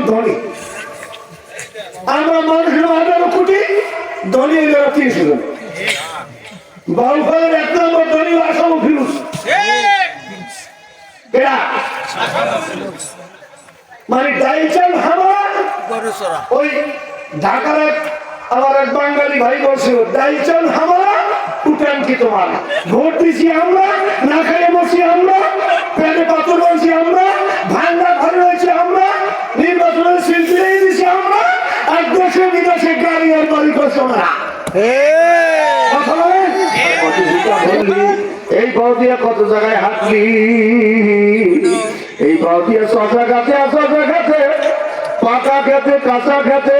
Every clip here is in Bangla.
ধনী, আমরা মানুষের 18 কোটি, ধনী হইল 30 জন। বাউফলের 1 নম্বর ধনী আসাম ফিরুজ, মানে ডাইচাল হামা। ওই ঢাকার আমার এক বাঙালি ভাই বলছিল, ডাইচাল হামারা উঠান কি তোমার, ভোট দিছি আমরা, না খাইয়ে বসি আমরা, পেটে পাথর বলছি আমরা, ভাঙ্গা ঘরে রয়েছি আমরা, নির্বাচনের শিল্পী দিছি আমরা, আর দেশে বিদেশে গাড়ি আর বাড়ি করছো না। এই পাও দিয়া কত জায়গায় হাঁটলি, এই পাও দিয়া শশা গাছে শশা খেতে, পাকা খেতে কাঁচা খেতে,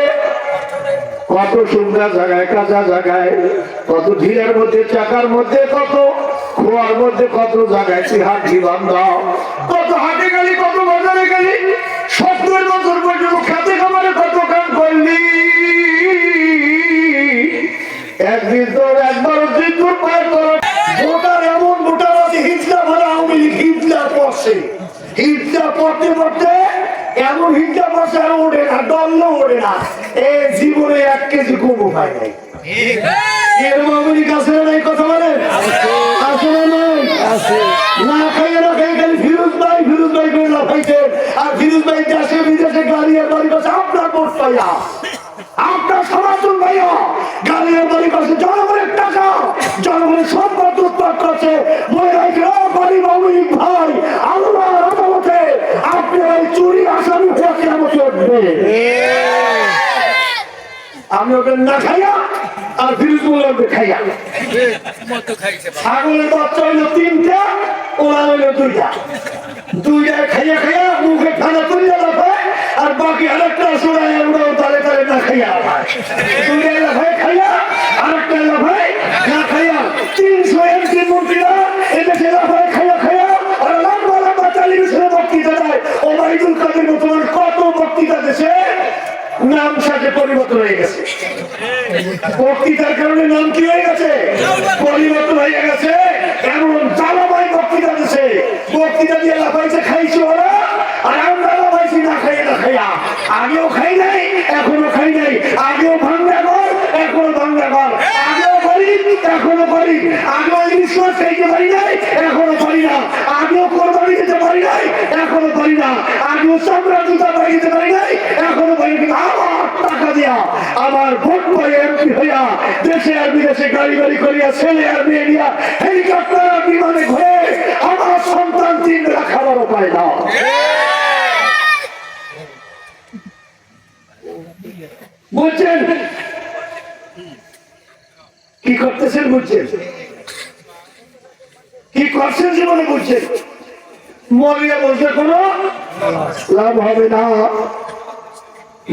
কত সুন্দর জায়গায় কাঁচা জায়গায়, কত ঢিলের মধ্যে চাকার মধ্যে, কত খোয়ার মধ্যে, কত জায়গায় তুই হাঁটি বান্ধা, কত হাটে গেলি, কত বাজারে গেলি, 70 বছর পর্যন্ত খেতে খাবারে কত কাম করলি, একদিন তোর একবারও জিন্দুর পায়ের তোর ভোটার এমন ভোটার আছে, হিটলার ভরা আওয়ামী লীগ হিটলার পড়ছে, হিটলার পড়তে পড়তে এমন হিটলার পড়ছে আর ওঠে না, দলও ওঠে না, এই জীবনে 1 কেজি কমও পায় নাই। এর মামুনি কাছে নাই, কথা বলেন আছে না নাই? না খাইয়ে না খাইয়ে খালি ফিরোজ ভাই করে লাফাইছে, আর ফিরোজ ভাই দেশে বিদেশে গাড়ি আর বাড়ি করছে আপনার ভোট পাইয়া, আপনার সনাতন ভাইয়া গাড়ি আর বাড়ি করছে, জনগণের টাকা জনগণের সম্পদ উৎপাদ করছে। মনে রাখে বাড়ি মামুনি ভাই, আল্লাহর আদালতে আপনি ওই চুরি আসামি হয়ে কেমন উঠবে। আমি ওকে না খাইয়া আর ফিরোজ বললাম খাইয়া, ছাগলের বাচ্চা হইলো 3টা, ওরা হইলো 2টা, 2টায় খাইয়া খাইয়া মুখে খানা তুলিয়া লাফায়, আর বাকি আরেকটা সোনায় ওরাও তালে তালে না খাইয়া লাফায়, 2টায় লাফায় খাইয়া, আরেকটা লাফায় না খাইয়া, 300 এমপি মন্ত্রীরা এদেশে লাফায় খাইয়া খাইয়া, আর লম্বা লম্বা টেলিভিশনে বক্তৃতা দেয়। ওবায়দুল কাদের বর্তমান কত বক্তৃতা দেশে নাম সাথে পরিবর্তন হয়ে গেছে, বক্তৃতার কারণে নাম কি হয়ে গেছে, পরিবর্তন হয়ে গেছে। এমন জ্বালাবাই বক্তৃতা দিছে, বক্তৃতা দিয়ে লাফাইছে খাইছে ওরা, আর আমরা লাফাইছি না খাইয়ে না খাইয়া, আগেও খাই নাই এখনো খাই নাই, আগেও ভাঙ্গা ঘর এখনো ভাঙ্গা ঘর, আগেও গরিব এখনো গরিব, আগেও ইলিশ মাছ খাইতে পারি নাই এখনো পারি না, আগেও কোরবানি দিতে পারি নাই এখনো পারি না, আগেও চামড়া জুতা বাড়িতে পারি নাই এখনো পারি না। আমার টাকা দিয়া আমার ভোট পাই এমপি হইয়া দেশে আর বিদেশে গাড়ি গাড়ি করিয়া ছেলে আর মেয়ে নিয়া হেলিকপ্টার আর বিমানে ঘুরে আমার সন্তান 3 বেলা খাবারও পায় না। বুঝছেন কি করতেছেন, বুঝছেন কি করছেন জীবনে, বুঝছেন মরিয়া বলতে কোনো লাভ হবে না,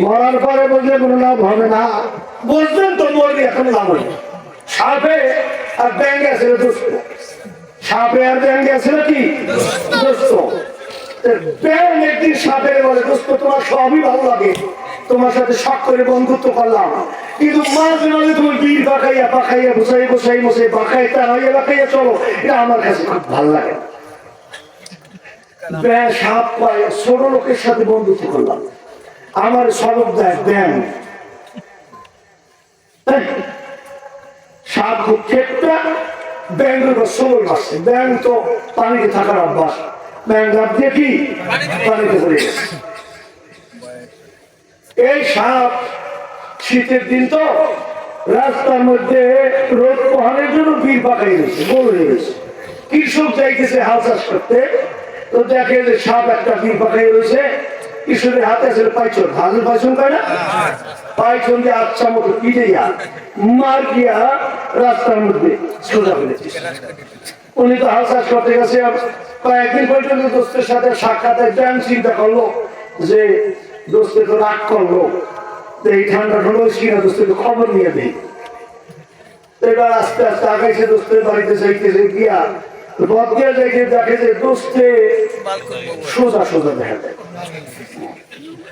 মরার পরে বললে কোনো লাভ হবে না। বুঝলেন তো মরবি এখন লাভ হবে। সাপে আর ব্যাং গেছিল দোস্ত, সাপে আর ব্যাং গেছিল কি দোস্ত, ব্যাং একদিন সাপে বলে দোস্ত তোমার সবই ভালো লাগে, তোমার সাথে শখ করে বন্ধুত্ব করলাম, কিন্তু মাঝে মাঝে তুমি বীর পাকাইয়া পাকাইয়া বসাই বসাই বসে পাকাই তারাইয়া পাকাইয়া চলো, এটা আমার কাছে খুব ভালো লাগে। সাপ পায় ছোট লোকের সাথে বন্ধুত্ব করলাম, আমার সবক দেয় ব্যাং, সাপ খুব চেপটা, ব্যাংকের সবল আসছে, ব্যাং তো পানিতে থাকার অভ্যাস, ব্যাং রাত দিয়ে কি পানিতে পড়ে গেছে। এই সাপ শীতের দিন তো রাস্তার মধ্যে রোদ পোহানোর জন্য বীর পাকাই গেছে, গরু লেগেছে, কৃষক যাইতেছে হাল চাষ করতে, তো দেখে যে সাপ একটা বীর পাকাই রয়েছে, কৃষকের হাতে আছে পাইছন, হাজের পাইছন পায় না, পাইছন দিয়ে আচ্ছা মতো পিঠে মার গিয়া রাস্তার মধ্যে সোজা ফেলেছে। উনি তো হাল চাষ করতে গেছে, কয়েকদিন পর্যন্ত দোস্তের সাথে সাক্ষাতের জ্ঞান চিন্তা করলো যে দোস্তে তো রাগ করলো, এই ঠান্ডা হলো কিনা দোস্তের খবর নিয়ে দেয়। এবার আস্তে আস্তে আগাইছে দোস্তের বাড়িতে যাইতেছে, গিয়া বদগিয়া যাইতে দেখে যে দোস্তে সোজা সোজা দেখা যায়।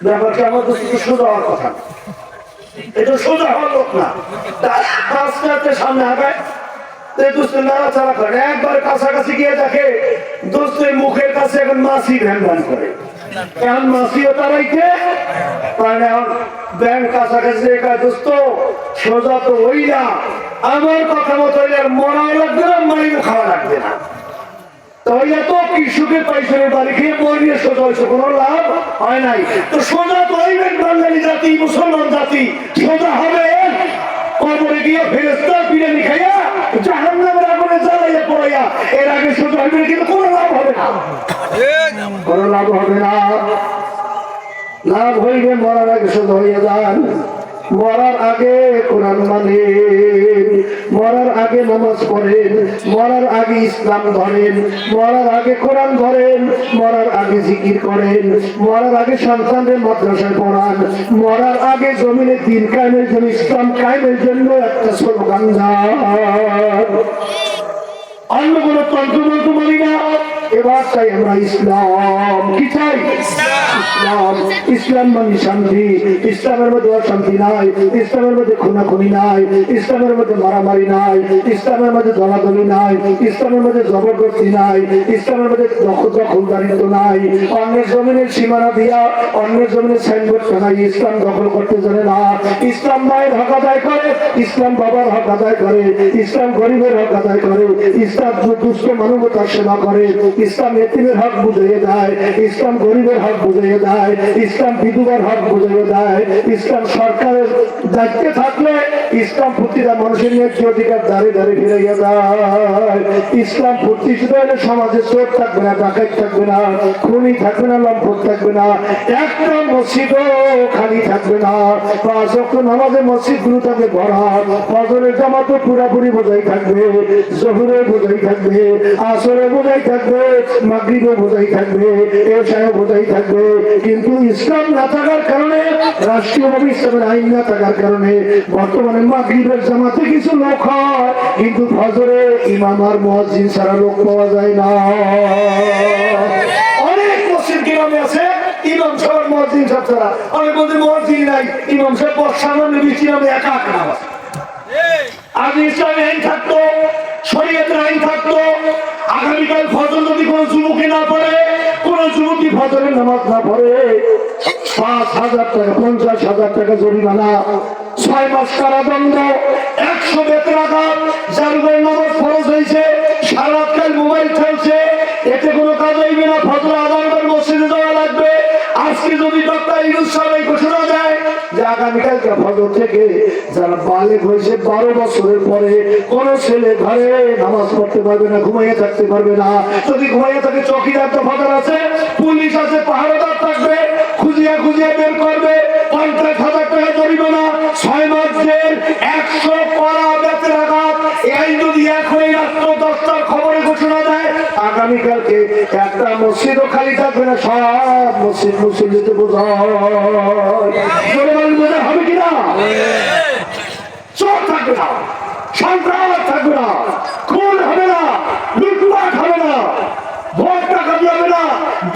ব্যাপারটা আমার দোস্ত সোজা হওয়ার কথা, এটা সোজা হওয়ার লোক না। আস্তে আস্তে সামনে আগায়, দোস্ত নাড়াচাড়া করে, একবার কাছাকাছি গিয়ে দেখে দোস্তের মুখের কাছে এখন মাছি ভ্যান ভ্যান করে। এখন মাছিও তারাইতে পারে। এখন ব্যাংক কাছাকাছি দোস্ত সোজা তো ওই না, আমার কথা মতো হইলে আর মরাও লাগবে না, মারিও খাওয়া লাগবে না। তাহলে তো কৃষকের পাইছনের বাড়ি খেয়ে মরিয়ে সোজা হয়েছে, কোনো লাভ হয় নাই। তো সোজা তো হইবেন বাঙালি জাতি, মুসলমান জাতি সোজা হবে কবরে গিয়ে ফেরেশতা বিরিয়ানি খাইয়া জাহান্নামের আগুনে জ্বালাইয়া পড়াইয়া, এর আগে সোজা হইবে কিন্তু কোনো লাভ হবে না, কোনো লাভ হবে না। লাভ হইবে মরার আগে সোজা হইয়া যান। মরার আগে কোরআন মানেন, মরার আগে নামাজ পড়েন, মরার আগে ইসলাম ধরেন, মরার আগে কোরআন ধরেন, মরার আগে জিকির করেন, মরার আগে সন্তানদের মাদ্রাসায় পড়ান, মরার আগে জমিনে দিন কায়েমের জন্য, ইসলাম কায়েমের জন্য একটা স্লোগান দেন। অন্য কোনো তন্ত্র মানি না, এবার চাই আমরা ইসলাম। কি চাই? ইসলাম। ইসলাম মানে শান্তি। ইসলামের মধ্যে অশান্তি নাই, ইসলামের মধ্যে খুনাখুনি নাই, ইসলামের মধ্যে মারামারি নাই, ইসলামের মধ্যে দলাদলি নাই, ইসলামের মধ্যে জবরদস্তি নাই, ইসলামের মধ্যে দখলদারিত্ব নাই। অন্যের জমিনের সীমানা দিয়া অন্যের জমিনের সাইনবোর্ড টানাই ইসলাম দখল করতে জানে না। ইসলাম মায়ের হক আদায় করে, ইসলাম বাবার হক আদায় করে, ইসলাম গরিবের হক আদায় করে, ইসলাম দুষ্ট মানবতার সেবা করে, ইসলাম এতিমের হক বুঝিয়ে দেয়, ইসলাম গরিবের হক বুঝিয়ে দেয়, ইসলাম বিধবার হক বুঝিয়ে দেয়। ইসলাম সরকারের দায়িত্বে থাকলে ইসলাম প্রতিটা মানুষের ন্যায্য অধিকার দাঁড়িয়ে দাঁড়িয়ে ফিরাইয়া দেয়। ইসলাম প্রতিষ্ঠিত হলে সমাজে চোর থাকবে না, ডাকাত থাকবে না, খুনি থাকবে না, লম্পট থাকবে না, একটা মসজিদও খালি থাকবে না। 5 ওয়াক্ত নামাজে মসজিদগুলো থাকবে ভরা, ফজরের জামাতও পুরাপুরি বোঝাই থাকবে, জোহরে বোঝাই থাকবে, আসরে বোঝাই থাকবে, মাগরিবে বোঝাই থাকবে, এশায় বোঝাই থাকবে। কিন্তু ইসলাম না থাকার কারণে, রাষ্ট্রীয়ভাবে ইসলামের আইন না থাকার কারণে বর্তমানে মাগরিবের জামাতে কিছু লোক হয়, কিন্তু ফজরে ইমাম আর মুয়াজ্জিন ছাড়া লোক পাওয়া যায় না। অনেক মসজিদ গ্রামে আছে ইমাম সাহেব মুয়াজ্জিন সাহেব ছাড়া, অনেক বলতে মুয়াজ্জিন নাই, ইমাম সাহেব সামান্য বৃষ্টি নামে একা একা নামাজ। আজ ইসলামের আইন থাকতো, শরীয়তের আইন থাকতো, আগামীকাল ফজর যদি কোন যুবকে না পড়ে, কোন যুবতী ফজরের নামাজ না পড়ে, 5,000 টাকা 50,000 টাকা জরিমানা, 6 মাস কারাদণ্ড, 100 বেত্রাঘাত। যার উপরে নামাজ ফরজ হয়েছে, সারা রাত কাল মোবাইল খেলছে, এতে কোনো কাজ হইবে না, ফজর আদান করে মসজিদে যাওয়া লাগবে। আজকে যদি ডক্টর ইউনূস সাহেব ঘোষণা দেয় যে আগামীকালকে ফজর থেকে যারা বালেগ হয়েছে 12 বছরের পরে কোন ছেলে ঘরে নামাজ পড়তে পারবে না, ঘুমাইয়ে থাকতে পারবে না। যদি ঘুমাইয়ে থাকে চৌকিদার তো ফাদার আছে, পুলিশ আছে, পাহারাদার থাকবে, খুঁজিয়া খুঁজিয়া বের করবে, 50,000 টাকা জরিমানা, 6 মাস জেল, 100 পারা বেত্রাঘাত। এই যদি এখনই রাত্র 10টার খবরে ঘোষণা দেয় আগামীকালকে একটা মসজিদও খালি থাকবে না, সব মসজিদ মুসল্লিতে বোঝায় হবে কিনা? চোর থাকবে না, সন্ত্রাস থাকবে না, খুন হবে না, লুটপাট হবে না, ভোট টাকা হবে না,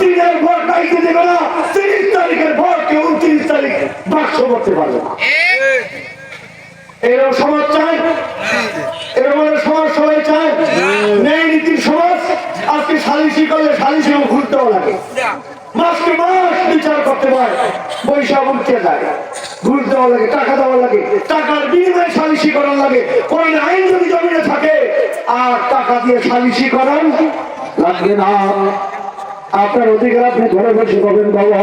দিনের ভোট কাইতে দেবে না, 30 তারিখের ভোটকে 29 তারিখ বাক্স করতে পারবে না। এরকম সমাজ চাই, এরকম সমাজ সবাই চায়, ন্যায় নীতির সমাজ। আজকে সালিশি করলে সালিশি ঘুরতেও লাগে, মাসকে মাস বিচার করতে হয়, পয়সা উঠতে যায়, ঘুষ দেওয়া লাগে, টাকা দেওয়া লাগে, টাকার বিনিময়ে সালিশি করার লাগে। কোরআনে আইন যদি জমিনে থাকে আর টাকা দিয়ে সালিশি করান লাগবে না। আপনার অধিকার আপনি ঘরে বসে পাবেন বাবা।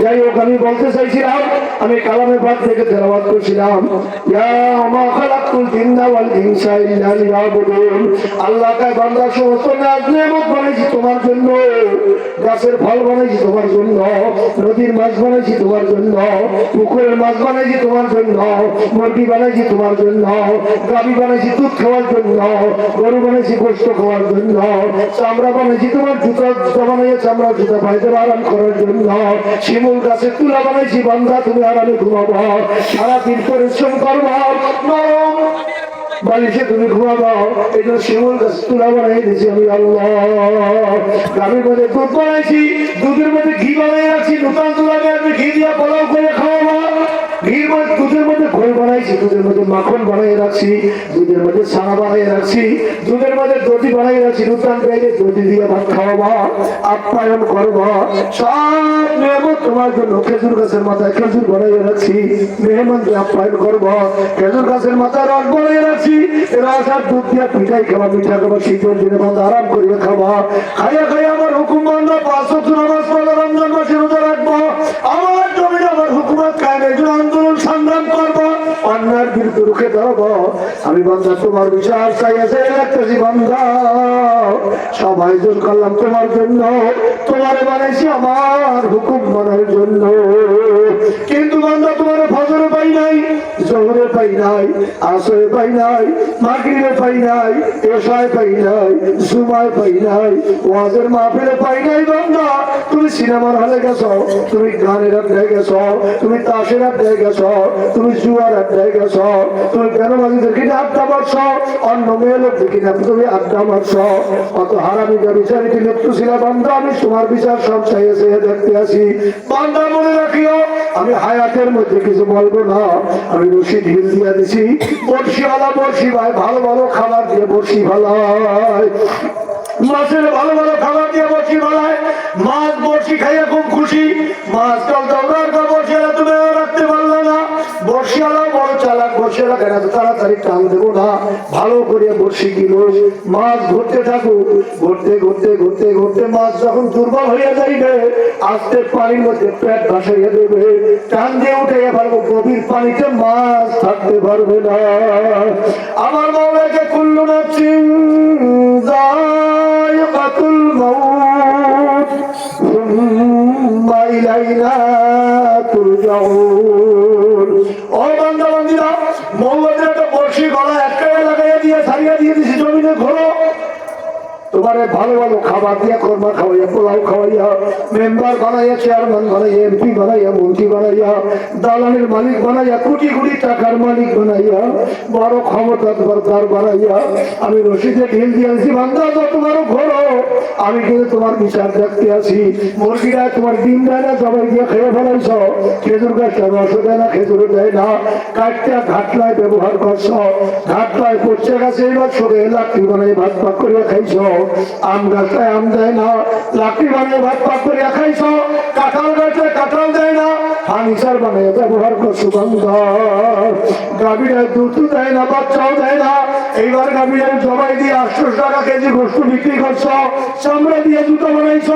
যাই হোক, আমি বলতে চাইছিলাম, আমি কালামে পাক থেকে তেলাওয়াত করছিলাম, আল্লাহ তাই বান্দার সমস্ত নিয়ামত বানাইছি তোমার জন্য, গাছের ফল বানাইছি তোমার জন্য, নদীর মাছ বানাইছি তোমার জন্য, পুকুরের মাছ বানাইছি তোমার জন্য, মুরগি বানাইছি তোমার জন্য, গাভী বানাইছি দুধ খাওয়ার জন্য, গরু বানাইছি গোশত খাওয়ার জন্য, চামড়া বানাইছি তোমার জুতা বানাই চামড়া জুতা পাইতে আরাম করার জন্য, শিমুল গাছের তুলা বানাইছি বান্দা তুমি আরামে ঘুমাবো, সারাদিন পরিশ্রম করবো, নরম বালিশে তুমি ঘুমাবো, এই জন্য শিমুল গাছ তুলা বানাই দিয়েছি আমি আল্লাহ। গাভীর মধ্যে দুধ বানাইছি, দুধের মধ্যে ঘি বানাই আছি, নতুন তুলাকে আমি ঘি দিয়া পোলাও করে খাওয়াবো, ঘির মধ্যে দুধের মধ্যে ঘই বানাইছি, দুধের দুধের মধ্যে মাখন বানিয়ে রাখছি, দুধের মধ্যে ছানা বানিয়ে রাখছি, দুধের মধ্যে দধি বানিয়ে রাখছি, নূতন গাইলে দধি দিয়ে ভাত খাওয়াবো, আপ্যায়ন করবো। সব নিয়ামত তোমার জন্য খেজুর গাছের মাথায় খেজুর বানিয়ে রাখছি, মেহমানকে আপ্যায়ন করবো। খেজুর গাছের মাথায় রস বানিয়ে রাখছি, রস আর দুধ দিয়ে পিঠাই খাবা, পিঠা খাবা, শীতের দিনে বন্ধ আরাম করিয়ে খাবা। খাইয়া খাইয়া আমার হুকুম বন্ধ, 5 ওয়াক্ত নামাজ পড়বো, রমজান মাসে রোজা রাখবো, আমার জমিনে আমার হুকুমত কায়েমের জন্য আন্দোলন সংগ্রাম করবো, অন্যায়ের বিরুদ্ধে রুখে দাঁড়াবো। আমি বান্দা তোমার বিচার চাইয়াছে রাখতেছি বান্দা, সবাই জোর করলাম তোমার জন্য, তোমারে বানাইছি আমার হুকুম মানার জন্য। কিন্তু বান্দা তোমার ফজরে পাই নাই, জোহরে পাই নাই, আসরে পাই নাই, মাগরিবে পাই নাই, এশায় পাই নাই, জুমায় পাই নাই, ওয়াজের মাহফিলে পাই নাই। বান্দা তুমি সিনেমার হলে গেছো, তুমি গানের আড্ডায় গেছো, তুমি তাসের আড্ডায় গেছো, তুমি জুয়ার আড্ডায় গেছো, তুমি বেনামাজিদের কিনে আড্ডা মারছ, অন্য মেয়ে লোকদের কিনে তুমি আড্ডা মারছ, অত হারামিটা বিচারিকে লিপ্ত ছিল। বান্দা আমি তোমার বিচার সব চাইছে দেখতে আসি। বান্দা মনে রাখিও, আমি হায়াতের মধ্যে কিছু বলবো না, আমি বসি ঢিল দিয়ে দিছি, বর্ষিওয়ালা বর্ষি ভাই ভালো ভালো খাবার দিয়ে বর্ষি ভালাই, মাছের ভালো ভালো খাবার দিয়ে বসি ভালাই, মাছ বসি খাইয়া খুব খুশি, মাছ কাল দৌড়ার কা বসিয়ালা তুমি রাখতে পারলো না, বর্ষিয়ালা বড় চালাক, বর্ষিয়ালা কেন তাড়াতাড়ি টান দেবো না, ভালো করে বর্ষি কিলো মাছ ঘুরতে থাকো, ঘুরতে ঘুরতে ঘুরতে ঘুরতে মাছ যখন দুর্বল হয়ে যাইবে, আস্তে পানির মধ্যে পেট ভাসাইয়া দেবে, টান দিয়ে উঠে পারবো, গভীর পানিতে মাছ থাকতে পারবে না। আমার মাওলাকে কুল্লু নাফসিন যায়িকাতুল মাউত সুম্মা ইলাইনা তুরজাউন। ও বান্দা বান্দীরা, মৌলাদের একটা বর্ষি গলা একটা লাগাইয়া দিয়ে ছাড়িয়ে দিয়ে দিছি, জমিনে ঘোরো, তোমারে ভালো ভালো খাবার দিয়া কর্মা খাওয়াইয়া, পোলাও খাওয়াইয়া, মেম্বার বানাইয়া, চেয়ারম্যান বানাইয়া, এমপি বানাইয়া, মন্ত্রী বানাইয়া, দালানের মালিক বানাইয়া, কোটি কোটি টাকার মালিক বানাইয়া, বড় ক্ষমতার বানাইয়া আমি রশিদে ঢিল দিয়েছি। বান্দা তোমার ঘোরো, আমি কিন্তু তোমার বিচার দেখতে আছি। মুরগিরা তোমার ডিম দেয় না, জবাই দিয়ে খেয়ে ফেলাইছ, খেজুর গাছটা রসও দেয় না, খেজুরও দেয় না, কাঠটা ঘাটলায় ব্যবহার করছ, ঘাটলায় পচে গেছে, এবার সরে লাকড়ি বানাই ভাত পাক করিয়া খাইছ, আম গাছটায় আম দেয় না, লাকড়ি বানিয়ে ভাত পাক করিয়া খাইছ, কাঁঠাল গাছে কাঁঠাল দেয় না, ফার্নিচার বানিয়ে ব্যবহার করছো। বান্দা গাভীরা দুধ দেয় না, বাচ্চাও দেয় না, এইবার গাভীরা জবাই দিয়ে 800 টাকা কেজি গোস্ত বিক্রি করছ, চামড়া দিয়ে জুতো বানাইছ,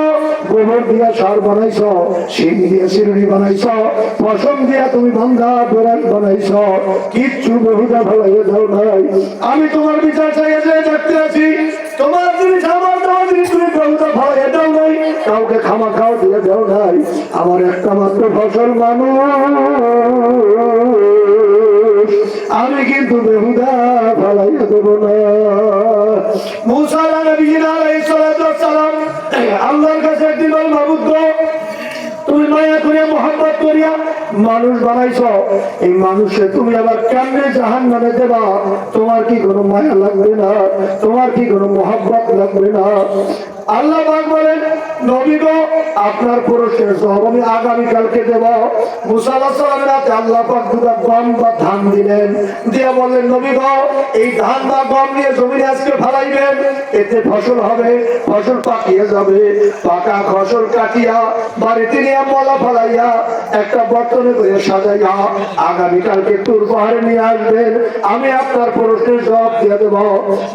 গোবর দিয়ে সার বানাইছ, শিং দিয়ে চিরুনি বানাইছ, পশম দিয়ে তুমি বান্ধা বেড়াল বানাইছ, কিচ্ছু বহুদা ভালাইয়ে দাও নাই। আমি তোমার বিচার চাইতে দেখতে আছি, তোমার জিনিস আমার দেওয়া জিনিস তুমি বহুদা ভালাইয়ে দাও নাই, কাউকে খামা খাও দিয়ে দাও নাই। আমার একটা মাত্র ফসল মানুষ, আমি কিন্তু বেহুদা ভালাইয়া দেব না। মুসা আলাইহিস সালাম আল্লাহর কাছে একদিন বল, মাবুদ গো, তুমি মায়া করিয়া মোহাম্মত করিয়া মানুষ বানাইছ, এই মানুষে তুমি আবার কেমনে জাহান্নামে দেবা? তোমার কি কোনো মায়া লাগবে না? তোমার কি কোনো মোহাম্মত লাগবে না? আল্লাহ পাক বলেন, নবী গো, আপনার পুরস্কার সব আমি আগামীকালকে দেব। মুসা আলাইহিস সালামের হাতে আল্লাহ পাক দুটো গম বা ধান দিলেন, দিয়ে বললেন, নবী গো, এই ধান বা গম নিয়ে জমিনে আজকে ফেলাইবেন, এতে ফসল হবে, ফসল পাকিয়ে যাবে, পাকা ফসল কাটিয়া বাড়িতে নিয়ে মলা ফেলাইয়া একটা বর্তনে করে সাজাইয়া আগামীকালকে তুর পাহাড়ে নিয়ে আসবেন, আমি আপনার পুরস্কার সব দিয়ে দেব।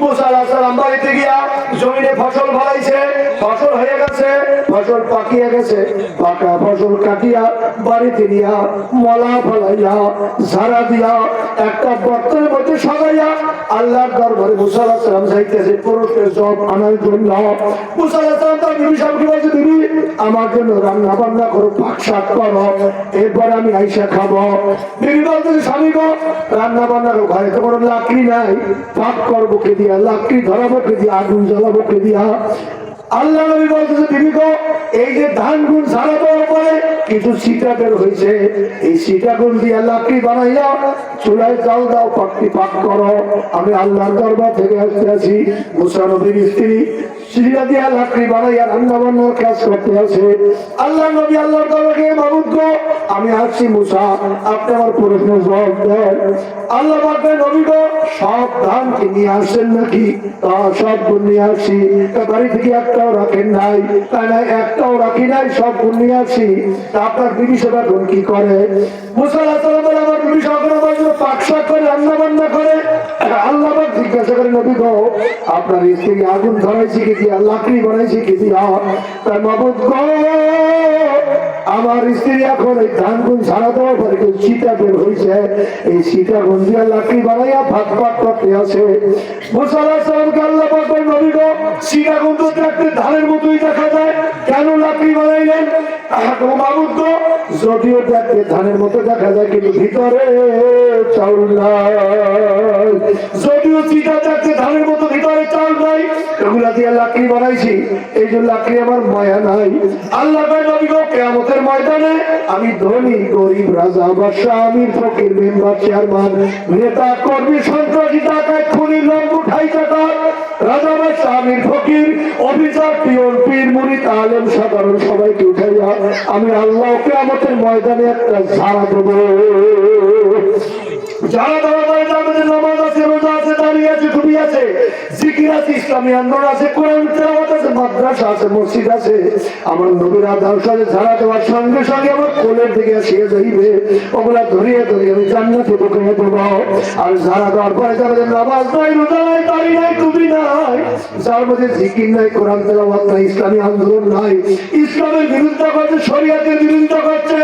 মুসা আলাইহিস সালাম বাড়িতে গিয়া জমিনে ফসল ফলাইছে, ফসল হয়ে গেছে, ফসল পাকিয়ে গেছে, পাকা ফসল কাটিয়া বাড়িতে নিয়া মলা ফলাইয়া ঝাড়া দিয়া একটা বর্তনের মধ্যে সাজাইয়া আল্লাহর দরবারে মুসা আলাইহিস সালাম যাইতেছে পুরস্কার সব আনার জন্য। মুসা আলাইহিস সালাম তার বিবি সাহেবকে বলছে, বিবি আমার জন্য রান্না বান্না করো, পাক শাক করো, এরপর আমি আইসা খাবো। বিবি বলতেছে, স্বামী গো, রান্না বান্না করো, ঘরে তো কোনো লাকড়ি নাই, পাক করবো কে দিয়া, লাকড়ি ধরাবো কে দিয়া, আগুন জ্বালাবো কে দিয়া? আল্লাহ নবী বলতেছে, বিবি গো, এই যে ধান গুণ ছাড়া দেওয়ার পরে কিছু সিটা বের হয়েছে, এই সিটা গুণ দিয়ে লাকড়ি বানাইয়া চুলায় জাল দাও, পাকটি পাক করো, আমি আল্লাহর দরবার থেকে আসতে আছি। মুসা নবীর স্ত্রী সিরিয়া দিয়া লাকড়ি বানাইয়া রান্না বান্নার কাজ করতে আছে। আল্লাহ নবী আল্লাহর দরবারে মাবুদ গো আমি আসছি মুসা, আপনি আমার প্রশ্নের জবাব দেন। আল্লাহ বললেন নবী গো সব ধান কি নিয়ে আসেন নাকি? তা সব নিয়ে আসি। বাড়ি থেকে একটাও রাখেন নাই? তাই না, একটাও রাখি নাই, সব নিয়ে আসি। তা আপনার বিবি সেবা কি করে? মুসা আলাইহিস সালাম বলে আমার বিবি সকালে পাক শাক করে রান্না বান্না করে। আল্লাহ জিজ্ঞাসা করে নবী গো আপনার স্ত্রী আগুন ধরাইছে কি দিয়া, লাকড়ি বানাইছে কি দিয়া? তাই মাবুদ গো আমার স্ত্রী এখন এই ধান গুণ ছাড়া দেওয়ার পরে চিটা বের হয়েছে, এই চিটা গুণ দিয়া লাকড়ি বানাইয়া ভাত ভাত করতে আছে। মুসা আলাইহিস সালামকে আল্লাহ বললেন নবী গো চিটা গুণ তো দেখতে ধানের মতোই দেখা যায়, কেন লাকড়ি বানাইলেন? মাবুদ গো যদিও দেখতে ধানের মতো দেখা যায় কিন্তু ভিতরে চাউল নাই। যদিও চিটা দেখতে ধানের মতো ভিতরে চাউল নাই, এগুলা দিয়ে লাকড়ি বানাইছি, এই যে লাকড়ি আমার মায়া নাই। আল্লাহ নবী গো কিয়ামতের ময়দানে আমি ধনী গরিব রাজা বাদশা আমির ফকির মেম্বার চেয়ারম্যান নেতা কর্মী সন্ত্রাসী ডাকাত খুনি লম্বু ঠাইকাটার রাজা বাদশা আমির ফকির অফিসার পিয়ন পীর মুরিদ আলেম সাধারণ সবাইকে উঠাইয়া আমি আল্লাহ কিয়ামতের ময়দানে একটা ঝাড়া দেবো। যারা দেওয়া আমাদের নামাজ আছে, রোজা আছে, দাঁড়িয়ে আছে, ডুবি আছে, জিকির আছে, ইসলামী আন্দোলন আছে, কোরআন তেলাওয়াত আছে, মাদ্রাসা আছে, মসজিদ আছে, আমার নবীর আদর্শ সাথে ঝাড়া দেওয়ার সঙ্গে সঙ্গে আমার কোলের দিকে আসিয়ে যাইবে, ওগুলা ধরিয়ে ধরিয়ে আমি জান্নাতে ঢুকিয়ে দেবো। আর ঝাড়া দেওয়ার পরে যাদের নামাজ নাই, রোজা নাই, দাঁড়িয়ে নাই, টুপি নাই, যার মধ্যে জিকির নাই, কোরআন তেলাওয়াত নাই, ইসলামী আন্দোলন নাই, ইসলামের বিরুদ্ধে করছে, শরিয়াতের বিরুদ্ধে করছে,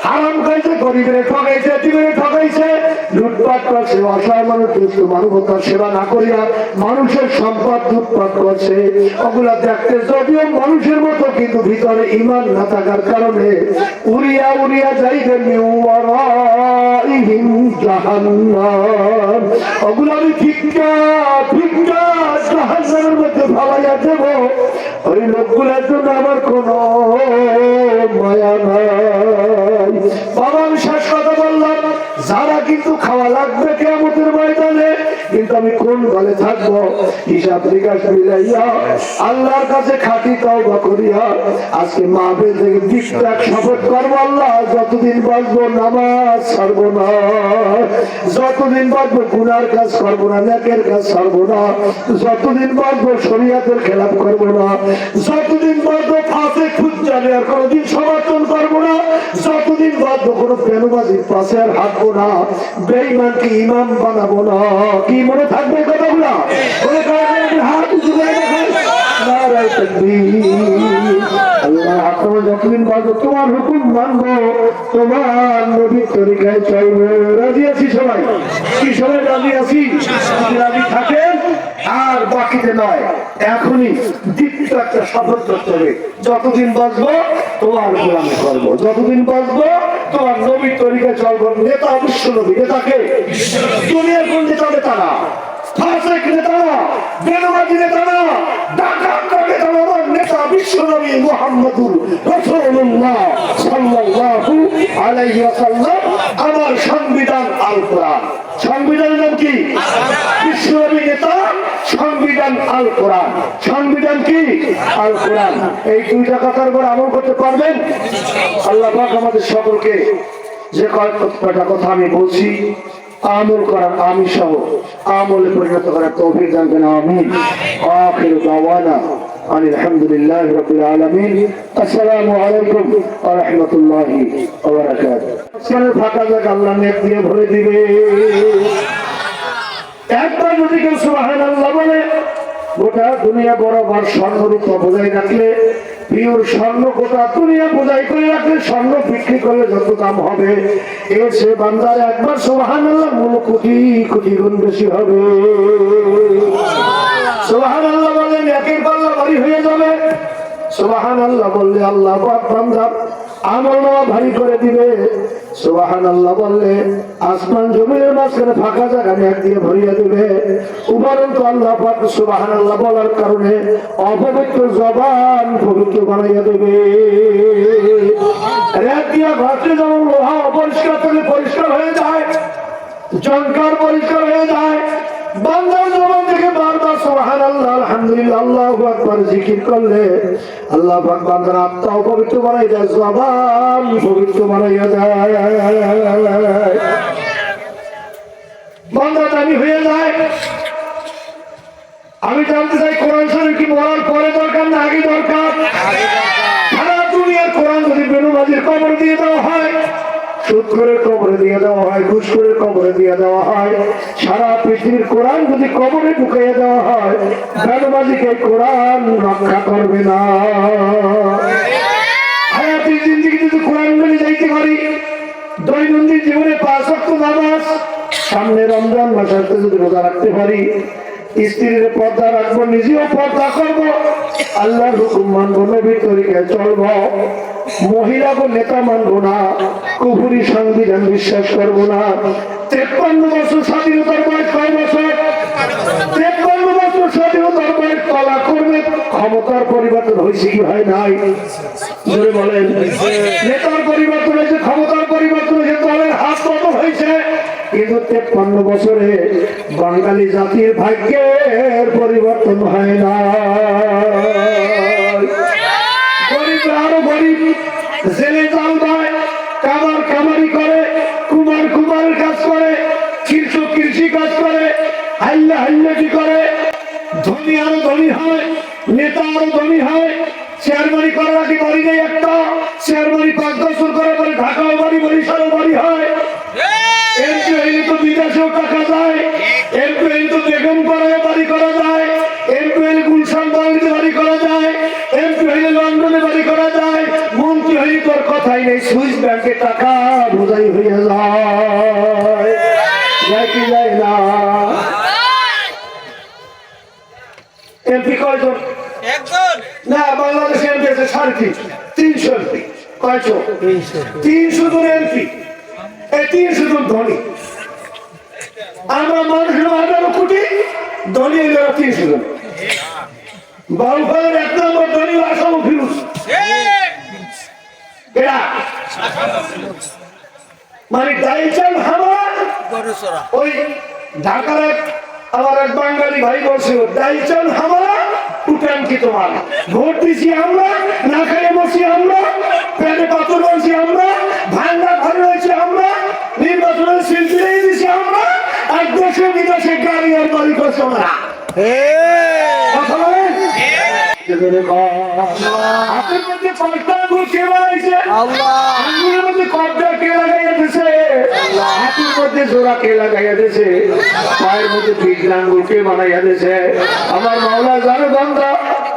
হারাম খাইছে, গরিবের ঠকাইছে, এতিমের ঠকাইছে, লুটপাট করছে, অসহায় মানুষ মানবতার সেবা না করিয়া মানুষের সম্পদ লুটপাট করছে, ওগুলা দেখতে যদিও মানুষের মতো কিন্তু ভিতরে ঈমান না থাকার কারণে উড়িয়া উড়িয়া যাইবে মিওয়ারাইহিম জাহান্নাম। ওগুলা আমি ভিক্ষা ভিক্ষা জাহান্নামের মধ্যে ভালাইয়া দেব। ওই লোকগুলোর জন্য আমার কোনো মায়া নাই। বাবা আমি শেষ কথা বললাম, যারা কিন্তু খাওয়া লাগবে কিয়ামতের ময়দানে, কিন্তু আমি কোন দলে থাকবো হিসাব নিকাশ মিলাইয়া আল্লাহর কাছে খাঁটি তওবা করিয়া আজকে মাহফিল থেকে বিশ্বাস শপথ করবো, আল্লাহ যতদিন বাঁচবো নামাজ ছাড়বো না, যতদিন বাঁচবো গুনার কাজ করবো না, নেকের কাজ ছাড়বো না, যতদিন বাঁচবো শরিয়াতের খেলাপ করবো না, যতদিন বাঁচবো ফাঁসে খুঁজে আর কোনোদিন সমর্থন করবো না, যতদিন বাঁচবো কোনো বেনুবাজির পাশে আর হাঁটবো না, বেঈমানকে ইমাম বানাবো না। কি মনে থাকবে কথাগুলা? হাত উঁচু করে দেখেন, নারায়ে তাকবীর। আল্লাহ আপনারা যতদিন বাঁচবো তোমার হুকুম মানবো, তোমার নবীর তরিকায় চলবো। রাজি আছি সবাই? কি সবাই রাজি আছি? রাজি থাকেন আর বাকিতে নয়, এখনই দীপ্ত একটা শপথ করতে হবে, যতদিন বাঁচবো তোমার গোলামি করবো, যতদিন বাঁচবো তোমার নবীর তরিকায় চলবো। নেতা অবশ্য নবী, নেতাকে দুনিয়ার কোন নেতা? নেতা না, ফাসিক নেতা না, বেনামাজি নেতা না, ডাকাত নেতা না, আমার নেতা বিশ্ব নবী মুহাম্মদুর রাসূলুল্লাহ সাল্লাল্লাহু আলাইহি ওয়াসাল্লাম। আমার সংবিধান আল কোরআন। সংবিধানের নাম কি? বিশ্ব নবী নেতা, সংবিধান আল কোরআন। সংবিধান কি? আল কোরআন। এই দুইটা কথার উপর আমল করতে পারবেন? আল্লাহ পাক আমাদের সকলকে যে কয়টা কথা আমি বলছি আমল করার, আমি সহ আমলে পরিণত করার তৌফিক দান করেন, আমিন। আখিরু দাওয়ানা আলহামদুলিল্লাহি রাব্বিল আলামিন। আসসালামু আলাইকুম ওয়া রাহমাতুল্লাহি ওয়া বারাকাতুহু। ফাঁকা জায়গা আল্লাহ নেক দিয়ে ভরে দিবে। একবার যদি কেউ সুবহানাল্লাহ বলে, গোটা দুনিয়া বরাবর স্বর্ণরূপা বোঝাই রাখলে, পিওর স্বর্ণ গোটা দুনিয়া বোঝাই করে রাখলে, স্বর্ণ বিক্রি করলে যত দাম হবে, এর সে বান্দার একবার সুবহানাল্লাহ মূল্য কোটি কোটি গুণ বেশি হবে। সুবহানাল্লাহ বললেন একের পাল্লা ভারী হয়ে যাবে। সুবহানাল্লাহ বললে আল্লাহ পাক বান্দার আমল নামা ভারী করে দিবে। সুবহানাল্লাহ বললে আসমান জমিনের মাঝখানে ফাঁকা জায়গা নেক দিয়ে ভরিয়ে দিবে। উপরন্তু আল্লাহ পাক সুবহানাল্লাহ বলার কারণে অপবিত্র জবান পবিত্র বানাইয়া দেবে। রেত দিয়া ঘষলে যেমন লোহা অপরিষ্কার থাকলে পরিষ্কার হয়ে যায়, জঙ্কার পরিষ্কার হয়ে যায়, বান্দার জবান থেকে বারবার সুবহানাল্লাহ আলহামদুলিল্লাহ আল্লাহু আকবার জিকির করলে আল্লাহ পাক বান্দার আত্মাও পবিত্র বানাই দেয়, জবান পবিত্র বানাইয়া দেয়, বান্দা দামি হয়ে যায়। আমি জানতে চাই কোরআন শরীফ কি মরার পরে দরকার না আগে দরকার? সারা দুনিয়ার কোরআন যদি বেনুবাজির কবর দিয়ে দেওয়া হয়, সুদ করে কবরে দিয়ে দেওয়া হয়, ঘুষ করে কবরে দিয়ে দেওয়া হয়, সারা পৃথিবীর কোরআন যদি কবরে ঢুকিয়ে দেওয়া হয়, বেনুবাজিকে কোরআন রক্ষা করবে না। হায়াতের জিন্দেগি যদি কোরআন মেনে যাইতে পারি, দৈনন্দিন জীবনে 5 ওয়াক্ত নামাজ, সামনে রমজান মাস আসতে যদি রোজা রাখতে পারি, স্ত্রীর পর্দা রাখবো, নিজেও পর্দা করবো, আল্লাহর হুকুম মানবো, নবীর তরিকায় চলবো, মহিলাকে নেতা মানবো না, কুফরি সংবিধান বিশ্বাস করবো না। 53 বছর স্বাধীনতার বয়স কয় বছর? 53 বছর স্বাধীনতার বয়স তলা করবে, ক্ষমতার পরিবর্তন হয়েছে কি হয় নাই? জোরে বলেন। নেতার পরিবর্তন হয়েছে, ক্ষমতার পরিবর্তন হয়েছে, দলের হাত বদল হয়েছে, কিন্তু 53 বছরে বাঙালি জাতির ভাগ্যের পরিবর্তন হয় না। গরিব আরো গরিব, জেলে জাল দেয়, কামার কামারি করে, কুমার কুমারের কাজ করে, কৃষক কৃষি কাজ করে, হাল্লা হাল্লাটি করে, ধনী আরো ধনী হয়, নেতা আরো ধনী হয়। শেয়ারবাড়ি করার আগে বাড়ি নেই একটা, শেয়ারবাড়ি 5 বছর করে পরে ঢাকাও বাড়ি, বরিশালও বাড়ি হয়। এমপি হইলে তো বিদেশেও টাকা যায়, এমপি হইলে তো বেগম পাড়ায় বাড়ি করা যায়, এমপি হইলে গুলশান বাড়িতে বাড়ি করা যায়, এমপি হইলে লন্ডনে বাড়ি করা যায়, মন্ত্রী হইলে তোর কথাই নেই, সুইস ব্যাংকে টাকা বোঝাই হইয়া যায় কি যায় না? এমপি কয়জন? না, বাংলাদেশে এমপি আছে 350 এমপি। কয়শো? 300 জন এমপি, এই 300 জন ধনী। আমরা মানুষ 18 কোটি, ধনী হইল 300 জন। বাউফলের 1 নম্বর ধনী আসাম ফিরুজ, এরা মানে দাইচান হামা। ওই ঢাকার আমার এক বাঙালি ভাই বলছিল, দাইচান হামা উঠান কি তোমার, ভোট দিছি আমরা, না খাইয়ে বসি আমরা, পেটে পাথর বলছি আমরা, ভাঙ্গা ঘরে রয়েছি আমরা, নির্বাচনের শিল্পী দিছি আমরা, আর দেশে বিদেশে গাড়ি আর বাড়ি করছি আমরা। কথা বলেন, হাতের মধ্যে 5টা আঙ্গুল কে বানাইছে? আঙ্গুলের মধ্যে কবজা কে লাগাইয়া দিছে? হাতের মধ্যে জোড়া কে লাগাইয়া দিছে? পায়ের মধ্যে 2 আঙ্গুল কে বানাইয়া দিছে? আমার মাওলা জানে বান্দা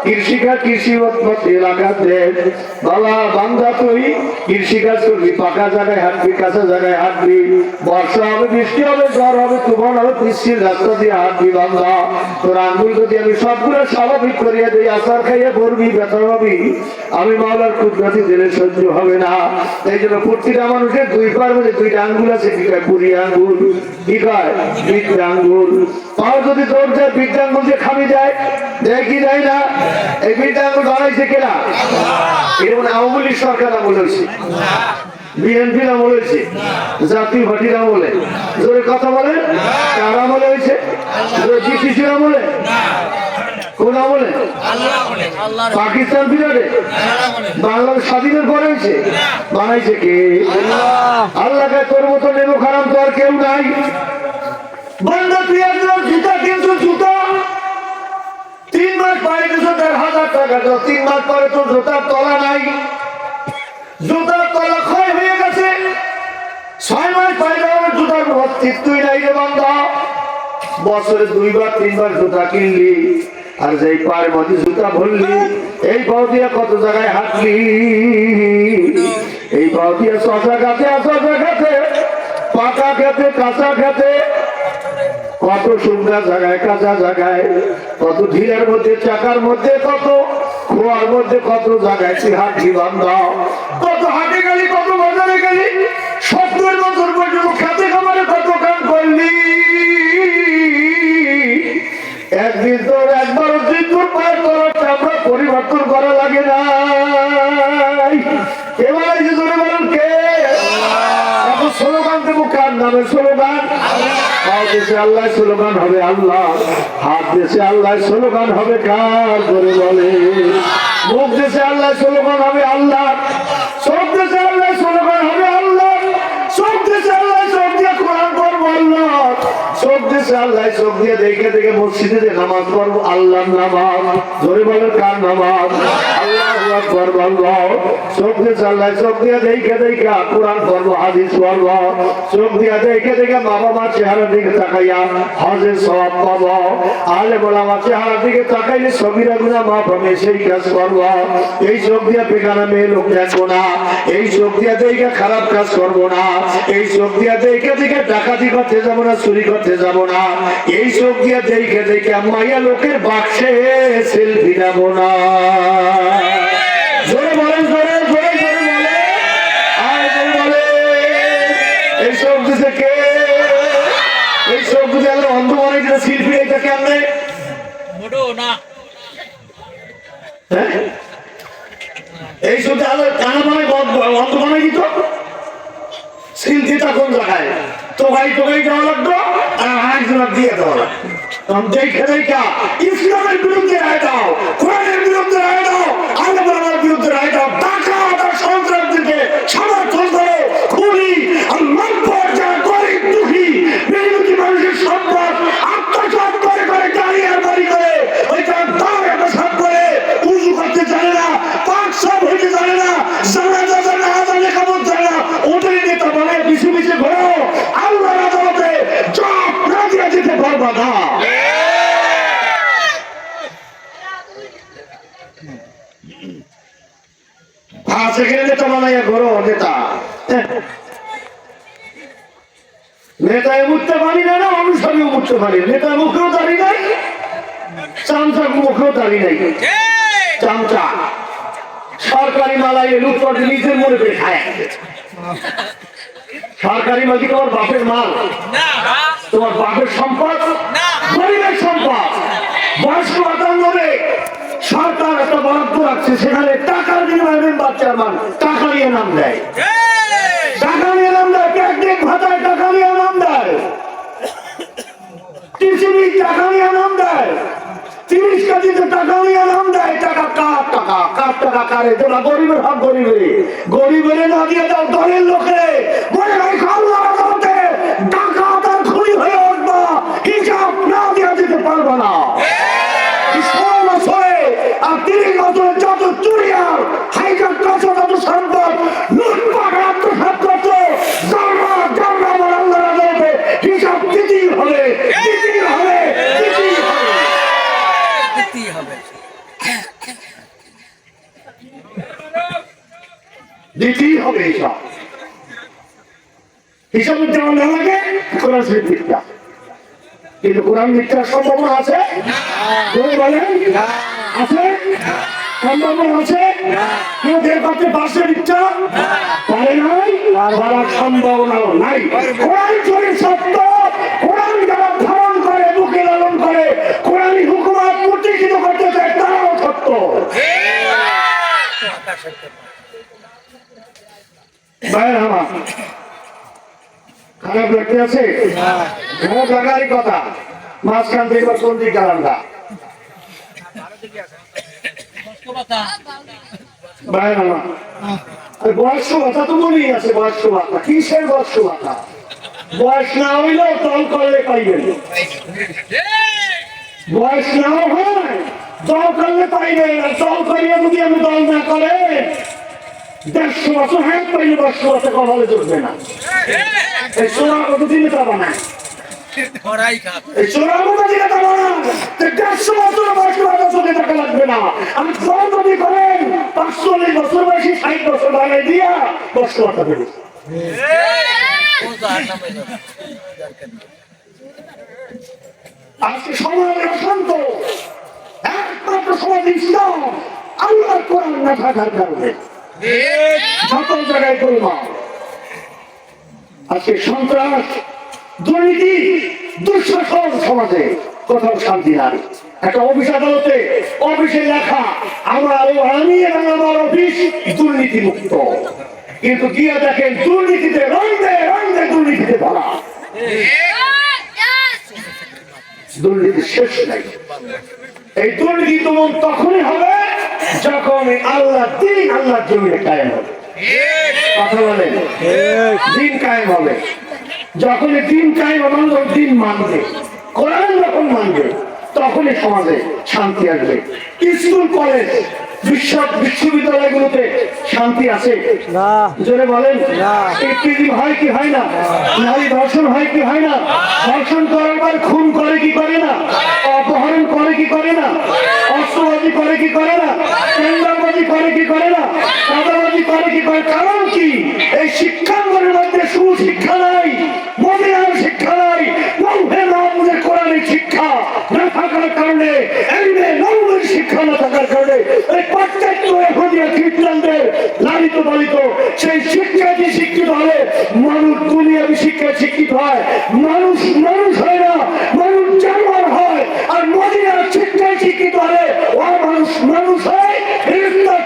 কৃষিকাজ কৃষি এলাকাতে বাবা বান্দা তুই কৃষিকাজ করবি, পাকা জায়গায় হাঁটবি, কাঁচা জায়গায় হাঁটবি, বর্ষা হবে, বৃষ্টি হবে, ঝড় হবে, তুফান হবে, পিচ্ছিল রাস্তা দিয়ে হাঁটবি। বান্দা তোর আঙ্গুল যদি আমি সবগুলো স্বাভাবিক করিয়া দিই, আচার খাইয়ে পড়বি, ব্যথা হবি, আমি মাওলার কুদরতি দিলে সহ্য হবে না। এই জন্য প্রতিটা মানুষের 2 পার মধ্যে 2টা আঙ্গুল আছে, কি কয়? 20 আঙ্গুল, কি কয়? 20 আঙ্গুল। পাও যদি দৌড় যায়, 20 আঙ্গুল দিয়ে খামি যায়, দেখি যায় না? এই 20 আঙ্গুল বানাইছে কেনা? এরকম আওয়ামী লীগ সরকার আমল হয়েছে, বিএনপি আমল হয়েছে, জাতীয় পার্টির আমলে, জোরে কথা বলেন, কার আমলে হয়েছে? ব্রিটিশের আমলে? কোন আমলে? পাকিস্তান পিরিয়ডে? বাংলাদেশ স্বাধীনের পরে হয়েছে? বানাইছে কে? আল্লাহকে তোর মতো নেবো খারাপ তো আর কেউ নাই। বান্দা তুই একজন জুতা কিনছো, জুতা 3 মাস পরে কিছু 1,500 টাকা দাও, 3 মাস পরে তোর জুতার তলা নাই, জুতার তলা ক্ষয় হয়ে গেছে, 6 মাস পরে যাওয়ার জুতার অস্তিত্বই নাই রে বান্দা। বছরে 2 বার 3 বার জুতা কিনলি, আর যেই পায়ের মধ্যে জুতা ভরলি, এই পাও দিয়ে কত জায়গায় হাঁটলি, এই পাও দিয়ে শশা গাছে, পাকা খেতে, কাঁচা খেতে, কত শুকনা জায়গায়, কাঁচা জায়গায়, কত ঢিলের মধ্যে, চাকার মধ্যে, কত খোয়ার মধ্যে, কত জায়গায় তুই হাঁটলি বান্দা, কত হাটে গেলি, কত বাজারে গেলি, 70 বছর পর্যন্ত খেতে খামারে কত কাম করলি, একদিন তোর একবারও জিন্দুর পায়ের তরফটা আমরা পরিবর্তন করা লাগে না। এবার এই যে ধরে বলেন কে? এত স্লোগান দেবো কার নামের স্লোগান? হাত দেশে আল্লাহ স্লোগান হবে আল্লাহ, হাত দেশে আল্লাহ স্লোগান হবে কার করে বলে? মুখ দেশে আল্লাহ স্লোগান হবে আল্লাহ, সব দেশে আল্লাহ স্লোগান হবে আল্লাহ, সব দেশে আল্লাহ চোখ দিয়ে কোরআন পড়বো আল্লাহ, সব দেশে আল্লাহ চোখ দিয়ে দেখে দেখে মসজিদে নামাজ পড়বো আল্লাহর নামাজ। জোরে বলেন কার নামাজ? আল্লাহু আকবার বলবো। চোখ দেশে আল্লাহ চোখ দিয়ে দেখে দেখে কোরআন পড়বো, হাদিস পড়বো, চোখ দিয়ে দেখে দেখে মা বাবার চেহারা দিকে তাকাইয়া হজের সওয়াব পাবো। আলে বলা আমার চেহারা দিকে তাকাইলে সগীরা গুনাহ মাফ হবে, সেই কাজ করবো। এই চোখ দিয়ে বেগানা মেয়ে লোক দেখবো না, এই চোখ দিয়ে দেখে খারাপ কাজ করবো না, এই চোখ দিয়ে দেখে দেখে ডাকাতি করতে যাবো না, চুরি করতে যাবো না, এই চোখ দিয়ে দেখে দেখে মাইয়া লোকের বাক্সে সেলফি নেবো না। জোরে বলেন, জোরে জোরে জোরে বলে, আর জোরে বলে। এই চোখ দিতে কে? এই চোখ দিতে আমরা অন্ধ মনে গেলে শিল্পী এটা কেমনে? এই চোখ দিয়ে আলো কানা বানায় অন্ধ বানাই দিত। শিল্পীটা কোন জায়গায়? তোগাই তোগাই দেওয়া লাগতো আর আরেকজনের দিয়ে দেওয়া লাগতো। দেখে দেখা ইসলামের বিরুদ্ধে রায় দাও, কোরআনের বিরুদ্ধে রায় দাও, আল্লাহর বিরুদ্ধে রায় দাও, ডাকাত আর সন্ত্রাসীকে সমর্থন করো, খুনি আর মানবর যারা গরিব দুঃখী মেহনতি মানুষের সম্পদ আত্মসাৎ করে করে গাড়ি আর বাড়ি করে ওইটা দাও আত্মসাৎ করে, উজু করতে জানে না, পাক সব হইতে জানে না, জানাজা জানে না, আজানে কামত জানে না, ওদের নেতা বানায় পিছু পিছু ঘোরো, আল্লাহর আদালতে জব না দিয়ে যেতে পারবা না। সেখানে নেতা বানাইয়া ঘোরো, নেতা নেতায় উঠতে পারি না, না অনুসারীও উঠতে পারি, নেতার মুখেও দাঁড়িয়ে নাই, চামচার মুখেও দাঁড়িয়ে নাই। চামচা সরকারি মালাই লুটপাট নিজের মনে করে খায়। সরকারি মাল কি তোমার বাপের মাল? তোমার বাপের সম্পদ, গরিবের সম্পদ। বয়স্ক ভাতার নামে সরকার একটা বরাদ্দ রাখছে, সেখানে টাকার বিনিময়ে বাচ্চার মান টাকা নিয়ে নাম দেয়, টাকা নিয়ে নাম দেয়, পিকনিক ভাতায় টাকা নিয়ে নাম দেয়, টিসিবি টাকা নিয়ে নাম দেয়, 30 কেজিতে টাকা নিয়ে নাম দেয়। টাকা কার টাকা? কার টাকা কারে? তোরা গরিবের হক গরিবের, গরিবের না দিয়ে দাও দলের লোকে। মনে হয় আল্লাহর আদালতে ডাকাত আর খুনি হয়ে উঠবা, হিসাব না দিয়ে দিতে পারবা না। আর 30 বছরে যত চুরি আর হাইজাক করছো, যত সম্পদ লুটপাট আত্মসাৎ করছো, আমার আল্লাহর আদালতে হিসাব দিতেই হবে, দিতেই হবে, দিতেই হবে, দিতেই হবে, দিতেই হবে। হিসাব হিসাব দেওয়া না লাগে কোরআন শরীফ মিথ্যা, কিন্তু কোরআন মিথ্যার সম্ভাবনা আছে বলেন? আছে, সম্ভাবনা আছে। কেউ বের করতে পারছে মিথ্যা? পারে নাই, পারার সম্ভাবনাও নাই। কোরআন শরীফ সত্য, কোরআন যারা ধারণ করে, বুকে লালন করে, কোরআনী হুকুমত প্রতিষ্ঠিত করতে চায়, তারাও সত্য। ভাইয়ের আমার খারাপ লাগতে আছে, খারাপ লাগারই কথা। মাঝখান থেকে কোন দিক কারণটা ভাইয়ের আমার বয়স্ক ভাতা তো মনেই আছে। বয়স্ক ভাতা কিসের বয়স্ক ভাতা? বয়স না হইলেও দল করলে পাইবেন, বয়স নাও হয় দল করলে পাইবেন। দল করিয়ে যদি আমি দল না করে 150 বছর হ্যাঁ পাইলে বয়স্ক ভাতা কপালে চলবে না। এই সোনা কতদিন পাবা না, এই সোনার মতো দিলে পাবা না। 150 বছর বয়স্ক ভাতা চলে টাকা লাগবে না। আমি দল যদি করেন 45 বছর বয়সী 60 বছর বানাই দিয়া বয়স্ক ভাতা দেবে। আজকে সমাজ অশান্ত, একমাত্র সমাজ ইসলাম আল্লাহর কোরআন না থাকার কারণে সকল জায়গায় গোলমাল। আজকে সন্ত্রাস, দুর্নীতি, দুঃশাসন সমাজে, কোথাও শান্তি নাই। একটা অফিস আদালতে অফিসে লেখা আমি এবং আমার অফিস দুর্নীতি মুক্ত, কিন্তু গিয়ে দেখেন দুর্নীতিতে রঙে রঙে দুর্নীতিতে ভরা, দুর্নীতি শেষ নাই। এই দুর্নীতি তোমার তখনই হবে যখন আল্লাহ দিন আল্লাহর জমিনে কায়েম হবে। কথা বলেন, দিন কায়েম হবে। যখন দিন কায়েম হবে, দিন মানবে, কোরআন যখন মানবে, তখনই সমাজে শান্তি আসবে। স্কুল কলেজ বিশ্ববিদ্যালয়গুলোতে শান্তি আছে না? জোরে বলেন। ইফতিজিং হয় কি হয় না? নারী ধর্ষণ হয় কি হয় না? ধর্ষণ করার পর খুন করে কি করে না? অপহরণ করে কি করে না? অস্ত্রবাজি করে কি করে না? টেন্ডারবাজি করে কি করে না? চাঁদাবাজি করে কি করে? কারণ কি? এই শিক্ষাঙ্গনের মধ্যে সুশিক্ষা নাই, মদিনার শিক্ষা নাই, কোরআনের শিক্ষা না থাকার কারণে, শিক্ষা না থাকার কারণে খ্রিস্টানদের লালিত পালিত সেই শিক্ষাটি শিক্ষিত হলে মানুষ দুনিয়াবী শিক্ষায় শিক্ষিত হয়। মানুষ মানুষ হয় না, মানুষ জানোয়ার হয়। আর মদিনার শিক্ষায় শিক্ষিত হলে ও মানুষ মানুষ হয়, হয়ে যায়।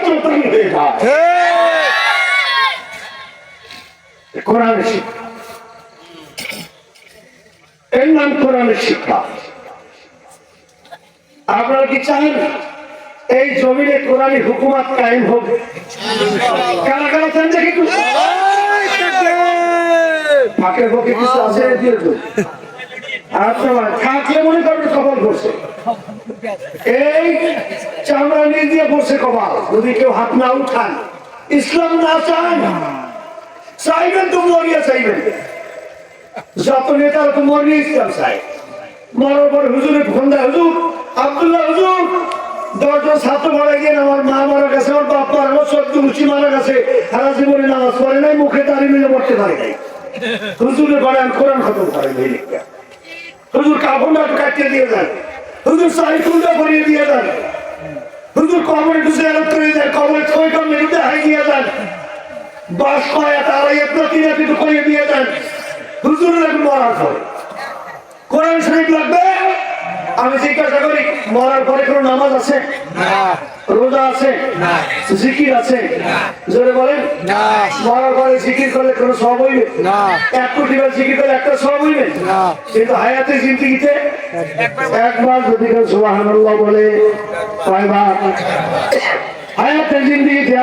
কোরআনের শিক্ষা, এর নাম কোরআনের শিক্ষা। আপনারা কি চান এই জমিনে কোরআনী হুকুমত কায়েম হোক? কারা কারা চান? দেখি ফাঁকের পক্ষে কিছু আছে দিয়ে দেব। আপনার থাকলে মনে করবে কপাল করছে, এই চামড়া নিয়ে দিয়ে পড়ছে কপাল। যদি কেউ হাত না উঠান, ইসলাম না চান, চাইবেন তো মরিয়া চাইবেন। যত নেতারা তো মরিয়া ইসলাম চায়। মরার পর হুজুরে ফোন দেয়, হুজুর আব্দুল্লাহ হুজুর 10 জন ছাত্র মারা গিয়ে আমার মা মারা গেছে, আমার বাপ মারা গেছে, 14 মুচি মারা গেছে, সারা জীবনে নামাজ পড়ে নাই, মুখে দাঁড়িয়ে মিলে পড়তে পারে নাই। হুজুরে বলে আমি কোরআন খতম করেন এই লিখা। হুজুর কাপড়টা কাটিয়ে দিয়ে যান, হুজুর সাইফুলটা ভরিয়ে দিয়ে যান, হুজুর কবরে ঢুকে আলাপ করে দেন, কবরে থইটা মেরুতে হাই দিয়ে যান, বাস কয়া তারা একটা তিনে কিন্তু করিয়ে দিয়ে যান। হুজুরের এখন মরার পর কোরআন শরীফ লাগবে। আমি জিজ্ঞাসা করি, মরার পরে কোনো নামাজ আছে? রোজা আছে? জিকির আছে? জোরে বলেন। মরার পরে জিকির করলে কোনো সব হইবে? 1 কোটি বার জিকির করলে একটা সব হইবে? কিন্তু হায়াতে জিন্দেগিতে একবার যদি কেউ সুবহানাল্লাহ বলে, কয়বার? হায়াতে জিন্দেগিতে